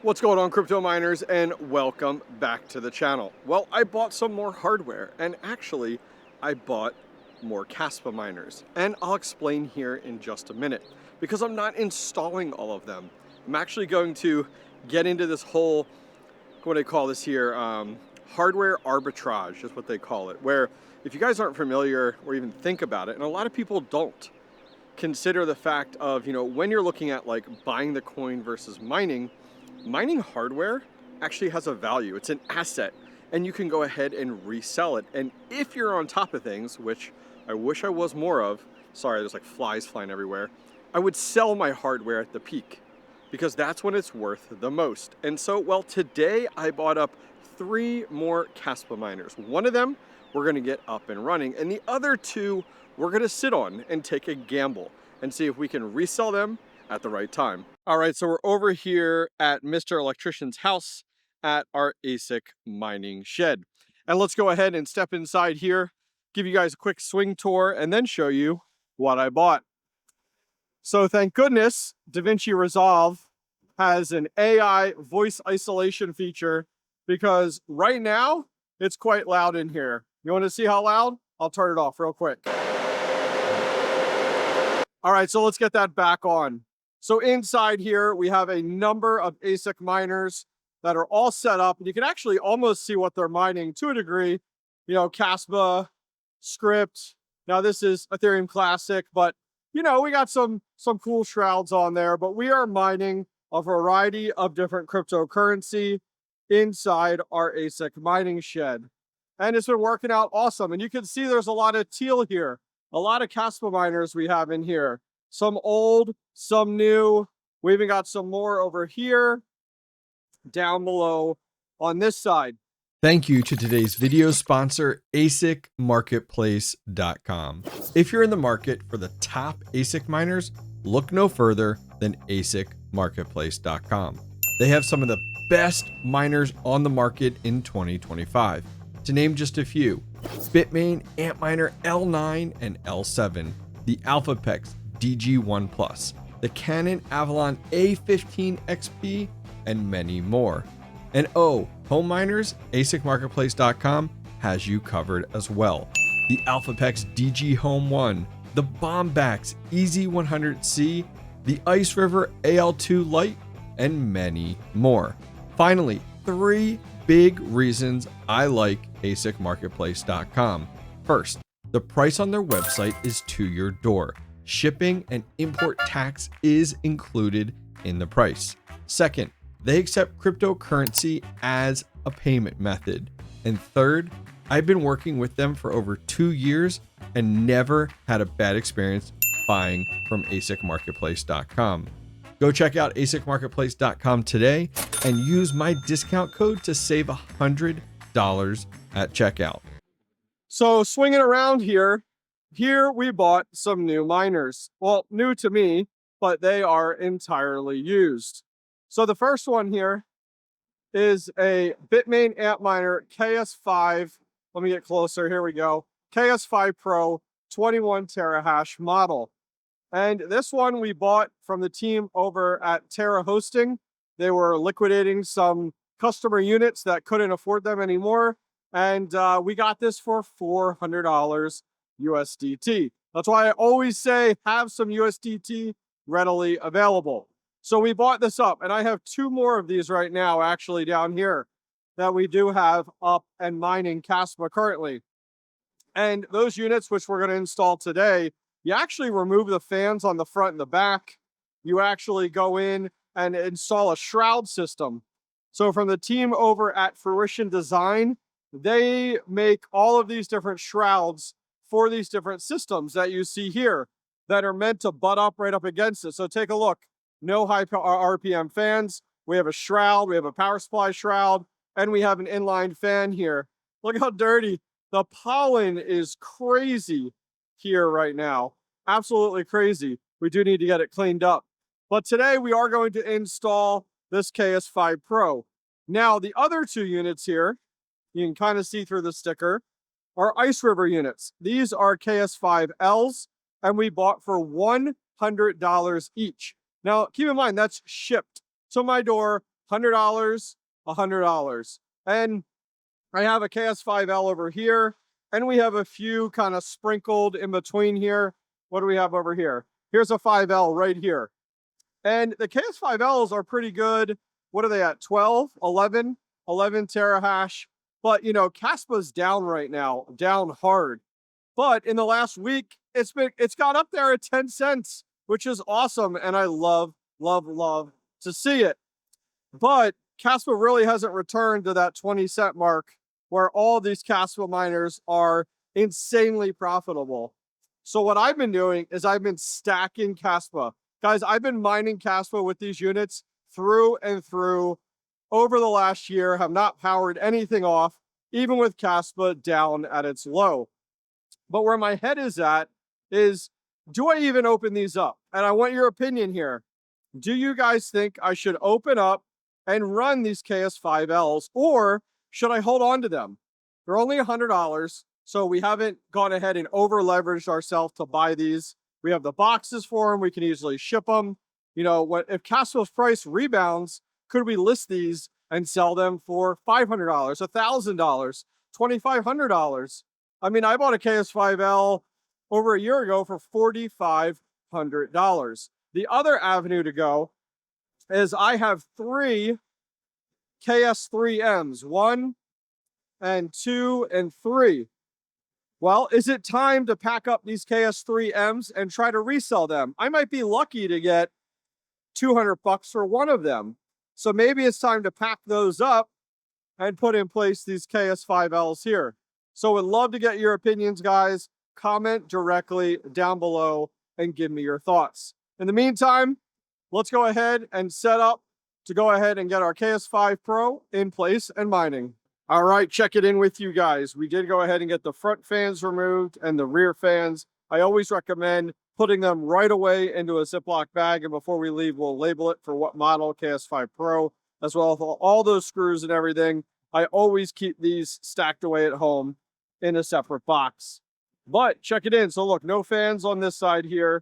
What's going on, crypto miners, and welcome back to the channel. Well, I bought some more hardware, and actually I bought more Kaspa miners, and I'll explain here in just a minute because I'm not installing all of them. I'm actually going to get into this whole, what do they call this here, hardware arbitrage is what they call it, where if you guys aren't familiar or even think about it, and a lot of people don't consider the fact of, when you're looking at like buying the coin versus mining hardware actually has a value. It's an asset, and you can go ahead and resell it. And if you're on top of things, which I wish I was more of, sorry, there's like flies flying everywhere, I would sell my hardware at the peak because that's when it's worth the most. And so, well, today I bought up 3 more Kaspa miners. One of them we're gonna get up and running, and the other 2 we're gonna sit on and take a gamble and see if we can resell them at the right time. All right, so we're over here at Mr. Electrician's house at our ASIC mining shed. And let's go ahead and step inside here, give you guys a quick swing tour, and then show you what I bought. So thank goodness, DaVinci Resolve has an AI voice isolation feature because right now it's quite loud in here. You want to see how loud? I'll turn it off real quick. All right, so let's get that back on. So inside here, we have a number of ASIC miners that are all set up. And you can actually almost see what they're mining to a degree. Kaspa, Script. Now this is Ethereum Classic, but we got some cool shrouds on there. But we are mining a variety of different cryptocurrency inside our ASIC mining shed. And it's been working out awesome. And you can see there's a lot of teal here. A lot of Kaspa miners we have in here. Some old, some new. We even got some more over here, down below on this side. Thank you to today's video sponsor, ASICmarketplace.com. If you're in the market for the top ASIC miners, look no further than ASICmarketplace.com. They have some of the best miners on the market in 2025. To name just a few, Bitmain Antminer L9 and L7, the AlphaPex DG1 Plus, the Canon Avalon A15 XP, and many more. And home miners, ASICmarketplace.com has you covered as well. The AlphaPex DG Home 1, the Bombax EZ100C, the Ice River AL2 Lite, and many more. Finally, 3 big reasons I like ASICmarketplace.com. First, the price on their website is to your door. Shipping and import tax is included in the price. Second, they accept cryptocurrency as a payment method. And third, I've been working with them for over 2 years and never had a bad experience buying from ASICmarketplace.com. Go check out ASICmarketplace.com today and use my discount code to save $100 at checkout. So swinging around here we bought some new miners. Well, new to me, but they are entirely used. So the first one here is a Bitmain Antminer KS5. Let me get closer. Here we go. KS5 Pro 21 terahash model. And this one we bought from the team over at Terra Hosting. They were liquidating some customer units that couldn't afford them anymore. And we got this for $400 USDT. That's why I always say have some USDT readily available. So we bought this up, and I have 2 more of these right now actually down here that we do have up and mining Kaspa currently. And those units, which we're going to install today, you actually remove the fans on the front and the back. You actually go in and install a shroud system. So from the team over at Fruition Design, they make all of these different shrouds for these different systems that you see here that are meant to butt up right up against it. So take a look. No high RPM fans. We have a shroud. We have a power supply shroud. And we have an inline fan here. Look how dirty. The pollen is crazy here right now. Absolutely crazy. We do need to get it cleaned up. But today we are going to install this KS5 Pro. Now, the other 2 units here, you can kind of see through the sticker, are Ice River units. These are KS5Ls, and we bought for $100 each. Now, keep in mind, that's shipped to my door $100, $100. And I have a KS5L over here, and we have a few kind of sprinkled in between here. What do we have over here? Here's a 5L right here. And the KS5Ls are pretty good. What are they at? 12, 11 terahash. But, you know, Kaspa's down right now, down hard. But in the last week, it's got up there at 10 cents, which is awesome. And I love to see it. But Kaspa really hasn't returned to that 20-cent mark where all these Kaspa miners are insanely profitable. So what I've been doing is I've been stacking Kaspa. Guys, I've been mining Kaspa with these units through and through over the last year, have not powered anything off, even with Kaspa down at its low. But where my head is at is, do I even open these up? And I want your opinion here. Do you guys think I should open up and run these KS5Ls, or should I hold on to them? They're only $100, so we haven't gone ahead and over leveraged ourselves to buy these. We have the boxes for them. We can easily ship them. You know, if Kaspa's price rebounds, could we list these and sell them for $500, $1,000, $2,500? I mean, I bought a KS5L over a year ago for $4,500. The other avenue to go is I have 3 KS3Ms, 1 and 2 and 3. Well, is it time to pack up these KS3Ms and try to resell them? I might be lucky to get $200 for one of them. So maybe it's time to pack those up and put in place these KS5Ls here. So would love to get your opinions, guys. Comment directly down below and give me your thoughts. In the meantime, let's go ahead and set up to go ahead and get our KS5 Pro in place and mining. All right, check it in with you guys. We did go ahead and get the front fans removed and the rear fans. I always recommend putting them right away into a Ziploc bag, and before we leave, we'll label it for what model, KS5 Pro, as well as all those screws and everything. I always keep these stacked away at home in a separate box. But check it in. So look, no fans on this side here.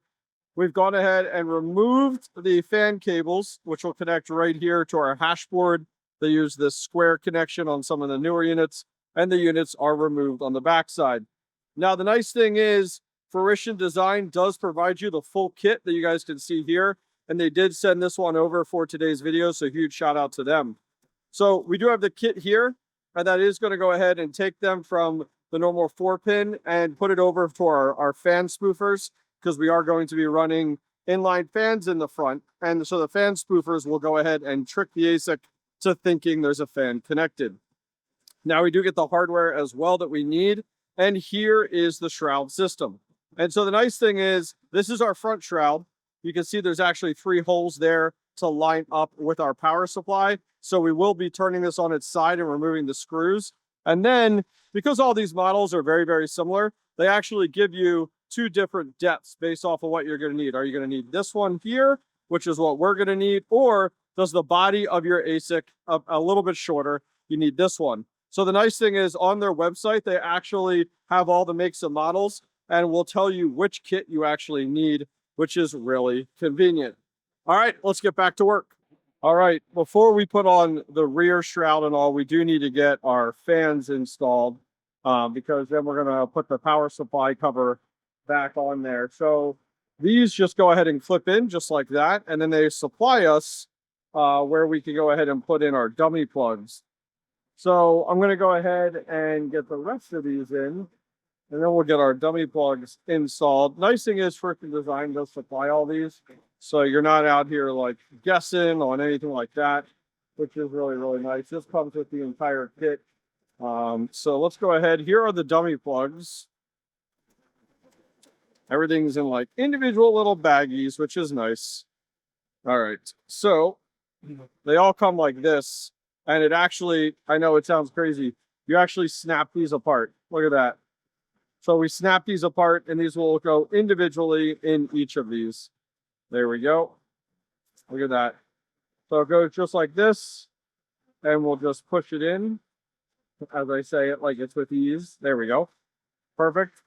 We've gone ahead and removed the fan cables, which will connect right here to our hash board. They use this square connection on some of the newer units, and the units are removed on the backside. Now, the nice thing is, Fruition Design does provide you the full kit that you guys can see here, and they did send this one over for today's video, so huge shout out to them. So we do have the kit here, and that is going to go ahead and take them from the normal 4-pin and put it over to our fan spoofers, because we are going to be running inline fans in the front, and so the fan spoofers will go ahead and trick the ASIC to thinking there's a fan connected. Now we do get the hardware as well that we need, and here is the shroud system. And so the nice thing is, this is our front shroud. You can see there's actually 3 holes there to line up with our power supply. So we will be turning this on its side and removing the screws. And then, because all these models are very, very similar, they actually give you 2 different depths based off of what you're going to need. Are you going to need this one here, which is what we're going to need, or does the body of your ASIC a little bit shorter? You need this one. So the nice thing is, on their website, they actually have all the makes and models, and will tell you which kit you actually need, which is really convenient. All right, let's get back to work. All right, before we put on the rear shroud and all, we do need to get our fans installed, because then we're going to put the power supply cover back on there. So these just go ahead and clip in just like that, and then they supply us where we can go ahead and put in our dummy plugs. So I'm going to go ahead and get the rest of these in, and then we'll get our dummy plugs installed. Nice thing is, Fruition Design does supply all these, so you're not out here like guessing on anything like that, which is really, really nice. This comes with the entire kit. So let's go ahead. Here are the dummy plugs. Everything's in like individual little baggies, which is nice. All right, so they all come like this, and it actually, I know it sounds crazy, you actually snap these apart. Look at that. So we snap these apart, and these will go individually in each of these. There we go. Look at that. So it goes just like this, and we'll just push it in, as I say it, like it's with ease. There we go. Perfect.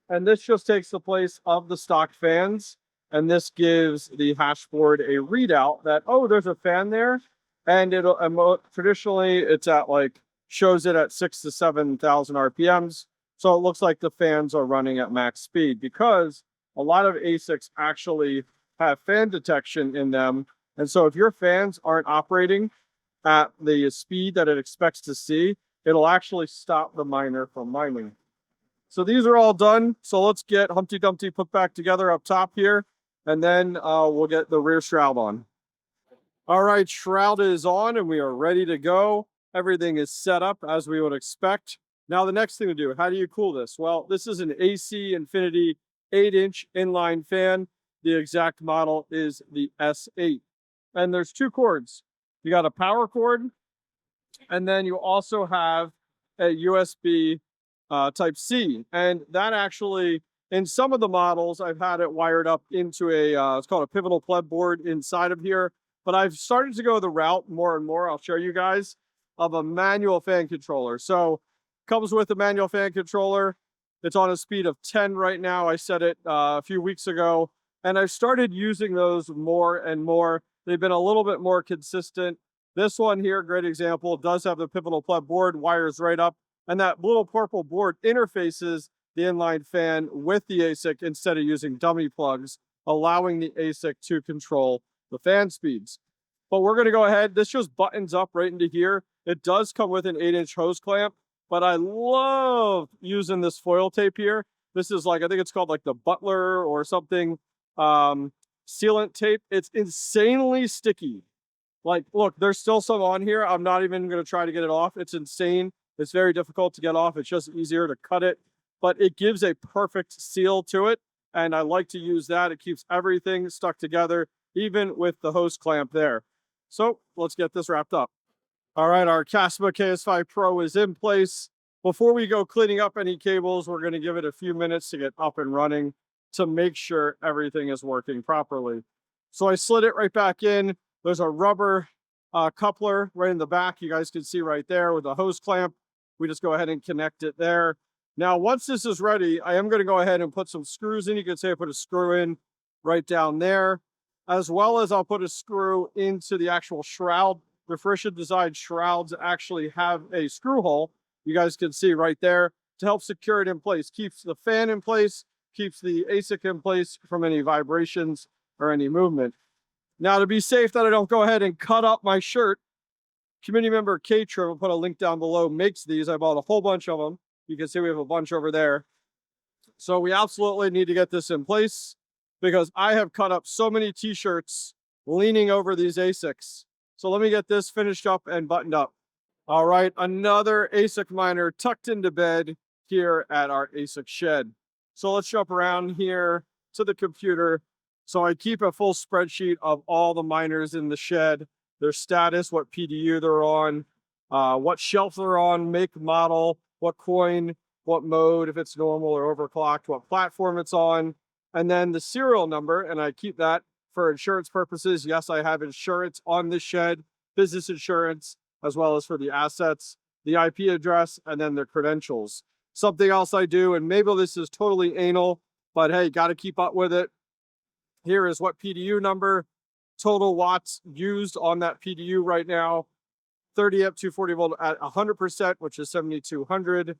And this just takes the place of the stock fans. And this gives the hashboard a readout that, oh, there's a fan there. And it'll traditionally it's at like shows it at 6,000 to 7,000 RPMs. So it looks like the fans are running at max speed because a lot of ASICs actually have fan detection in them. And so if your fans aren't operating at the speed that it expects to see, it'll actually stop the miner from mining. So these are all done. So let's get Humpty Dumpty put back together up top here, and then we'll get the rear shroud on. All right, shroud is on and we are ready to go. Everything is set up as we would expect. Now the next thing to do, how do you cool this? Well, this is an AC Infinity 8-inch inline fan. The exact model is the S8. And there's two cords. You got a power cord, and then you also have a USB type C. And that actually, in some of the models, I've had it wired up into a, it's called a pivotal plug board inside of here. But I've started to go the route more and more, I'll show you guys, of a manual fan controller. So comes with a manual fan controller. It's on a speed of 10 right now. I set it a few weeks ago, and I've started using those more and more. They've been a little bit more consistent. This one here, great example, does have the pivotal plug board, wires right up, and that little purple board interfaces the inline fan with the ASIC instead of using dummy plugs, allowing the ASIC to control the fan speeds. But we're going to go ahead. This just buttons up right into here. It does come with an 8-inch hose clamp, but I love using this foil tape here. This is like, I think it's called like the Butler or something sealant tape. It's insanely sticky. Like, look, there's still some on here. I'm not even going to try to get it off. It's insane. It's very difficult to get off. It's just easier to cut it, but it gives a perfect seal to it. And I like to use that. It keeps everything stuck together, even with the hose clamp there. So let's get this wrapped up. All right, our Kaspa KS5 Pro is in place. Before we go cleaning up any cables, we're going to give it a few minutes to get up and running to make sure everything is working properly. So I slid it right back in. There's a rubber coupler right in the back. You guys can see right there with the hose clamp. We just go ahead and connect it there. Now, once this is ready, I am going to go ahead and put some screws in. You can see I put a screw in right down there, as well as I'll put a screw into the actual shroud. The Frisian Design shrouds actually have a screw hole. You guys can see right there to help secure it in place. Keeps the fan in place, keeps the ASIC in place from any vibrations or any movement. Now, to be safe that I don't go ahead and cut up my shirt, community member K-Trim, I'll put a link down below, makes these. I bought a whole bunch of them. You can see we have a bunch over there. So we absolutely need to get this in place because I have cut up so many t-shirts leaning over these ASICs. So let me get this finished up and buttoned up. All right, another ASIC miner tucked into bed here at our ASIC shed. So let's jump around here to the computer. So I keep a full spreadsheet of all the miners in the shed, their status, what PDU they're on, what shelf they're on, make, model, what coin, what mode, if it's normal or overclocked, what platform it's on, and then the serial number, and I keep that for insurance purposes. Yes, I have insurance on this shed, business insurance, as well as for the assets, the IP address, and then the credentials. Something else I do, and maybe this is totally anal, but hey, got to keep up with it. Here is what PDU number, total watts used on that PDU right now, 30 amp 240 volt at 100%, which is 7,200.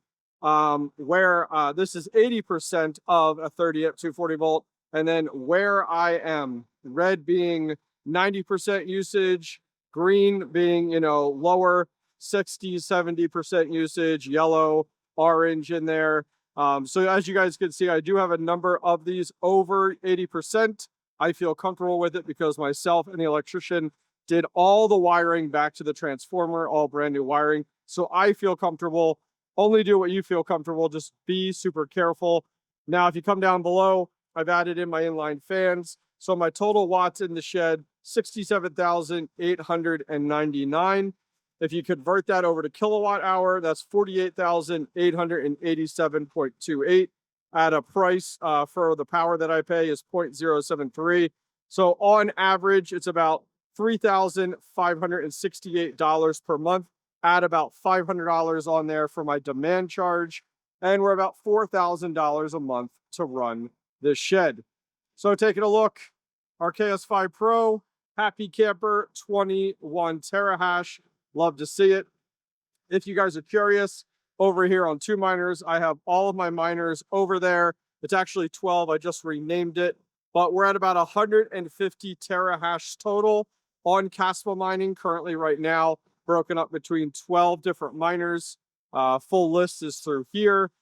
Where this is 80% of a 30 amp 240 volt, and then where I am, red being 90% usage, green being, you know, lower 60, 70% usage, yellow, orange in there. So as you guys can see, I do have a number of these over 80%. I feel comfortable with it because myself and the electrician did all the wiring back to the transformer, all brand new wiring. So I feel comfortable. Only do what you feel comfortable. Just be super careful. Now, if you come down below, I've added in my inline fans. So my total watts in the shed, 67,899. If you convert that over to kilowatt hour, that's 48,887.28 at a price for the power that I pay is 0.073. So on average, it's about $3,568 per month. Add about $500 on there for my demand charge, and we're about $4,000 a month to run this shed. So taking a look, our KS5 Pro, happy camper, 21 terahash. Love to see it. If you guys are curious, over here on Two Miners, I have all of my miners over there. It's actually 12. I just renamed it, but we're at about 150 terahash total on Kaspa mining currently right now, broken up between 12 different miners. Full list is through here.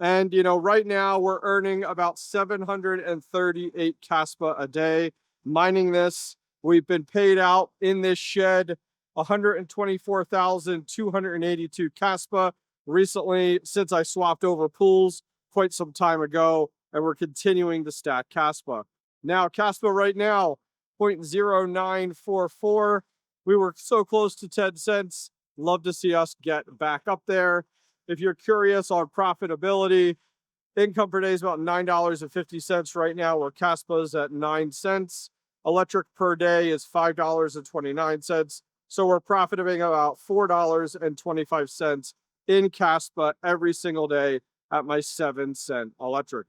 And, you know, right now we're earning about 738 Kaspa a day mining this. We've been paid out in this shed 124,282 Kaspa recently since I swapped over pools quite some time ago, and we're continuing to stack Kaspa. Now, Kaspa right now, 0.0944. We were so close to 10 cents. Love to see us get back up there. If you're curious on profitability, income per day is about $9.50 right now, where Kaspa is at 9 cents. Electric per day is $5.29. So we're profiting about $4.25 in Kaspa every single day at my 7-cent electric.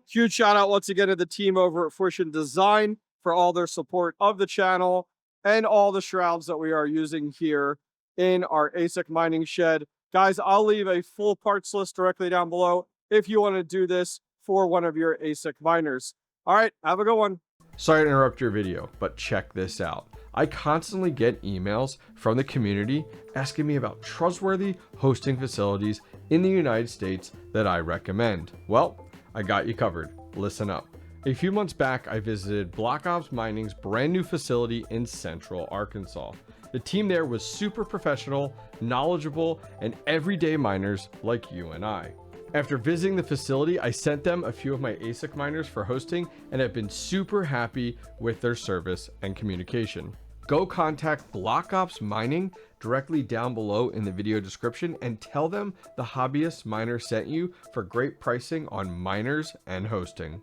Huge shout out once again to the team over at Fusion Design for all their support of the channel and all the shrouds that we are using here in our ASIC mining shed. Guys, I'll leave a full parts list directly down below if you want to do this for one of your ASIC miners. All right, have a good one. Sorry to interrupt your video, but check this out. I constantly get emails from the community asking me about trustworthy hosting facilities in the United States that I recommend. Well, I got you covered. Listen up. A few months back, I visited BlockOps Mining's brand new facility in Central Arkansas. The team there was super professional, knowledgeable, and everyday miners like you and I. After visiting the facility, I sent them a few of my ASIC miners for hosting and have been super happy with their service and communication. Go contact BlockOps Mining directly down below in the video description and tell them the Hobbyist Miner sent you for great pricing on miners and hosting.